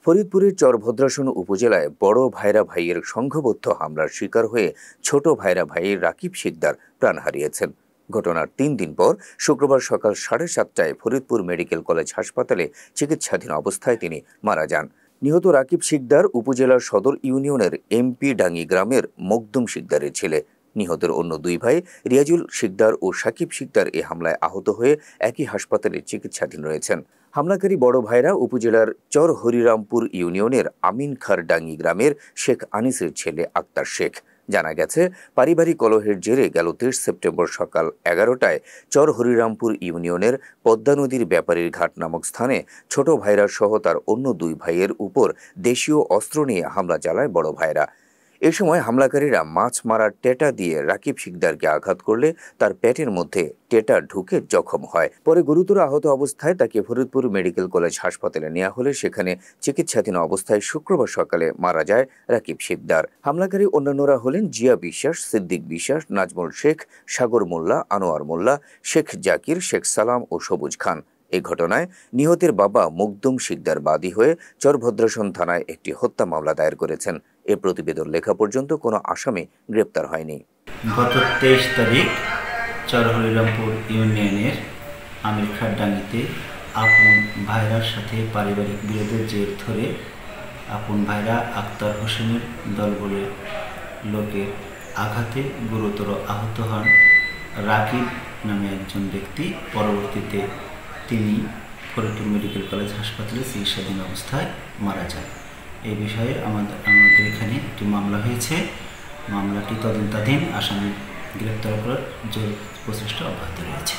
ফরিদপুরের চরভদ্রাসন উপজেলায় বড় ভাইরা ভাইয়ের সংঘবদ্ধ হামলার শিকার হয়ে ছোট ভাইরা ভাই রাকিব শিকদার প্রাণ হারিয়েছেন। ঘটনার ৩ দিন পর শুক্রবার সকাল 7:30টায় ফরিদপুর মেডিকেল কলেজ হাসপাতালে চিকিৎসাধীন অবস্থায় তিনি মারা যান। নিহত রাকিব শিকদার উপজেলার সদর ইউনিয়নের এমপি ডাঙ্গি গ্রামের মকদুম শিকদারের ছেলে। নিহতের অন্য 2 ভাই রিয়াজুল শিকদার ও সাকিব শিকদার এ হামলায় আহত হয়ে একই হাসপাতালে চিকিৎসাধীন রয়েছেন। হামলাকারী বড় ভাইরা উপজেলার চর হরিরামপুর ইউনিয়নের আমিন খার ডাঙ্গি গ্রামের শেখ আনিসের ছেলে আক্তার শেখ। জানা গেছে, পারিবারিক কলহের জেরে গেল 23 সেপ্টেম্বর সকাল 11টায় চর হরিরামপুর ইউনিয়নের পদ্মা নদীর ব্যাপারীর ঘাট নামক স্থানে ছোট ভাইরা সহ তার অন্য 2 ভাইয়ের উপর দেশীয় অস্ত্র নিয়ে হামলা চালায় বড় ভাইরা। এ সময় হামলাকারীরা মাছ মারার টেটা দিয়ে রাকিব শিকদারকে আঘাত করলে তার পেটের মধ্যে টেটা ঢুকে জখম হয়। পরে গুরুতর আহত অবস্থায় তাকে ফরিদপুর মেডিকেল কলেজ হাসপাতালে নেওয়া হলে সেখানে চিকিৎসাধীন অবস্থায় শুক্রবার সকালে মারা যায় রাকিব শিকদার। হামলাকারী অন্যান্যরা হলেন জিয়া বিশ্বাস, সিদ্দিক বিশ্বাস, নাজমুল শেখ, সাগর মোল্লা, আনোয়ার মোল্লা, শেখ জাকির, শেখ সালাম ও সবুজ খান। এই ঘটনায় নিহতের বাবা মকদুম শিকদার বাদী হয়ে চরভদ্রাসন থানায় একটি হত্যা মামলা দায়ের করেছেন। এ প্রতিবেদন লেখা পর্যন্ত কোনো আসামি গ্রেপ্তার হয়নি। গত 23 তারিখ চর হরিরামপুর ইউনিয়নের আমিরখার ডাঙ্গিতে আপন ভাইরার সাথে পারিবারিক বিরোধের জের ধরে আপন ভাইরা আক্তার হোসেনের দলবলের লোকের আঘাতে গুরুতর আহত হন রাকিব নামে একজন ব্যক্তি। পরবর্তীতে তিনি ফরিদপুর মেডিকেল কলেজ হাসপাতালে চিকিৎসাধীন অবস্থায় মারা যান। এই বিষয়ে আমাদের এখানে একটি মামলা হয়েছে। মামলাটি তদন্তাধীন, আসামি গ্রেপ্তার করার জোর প্রচেষ্টা অব্যাহত রয়েছে।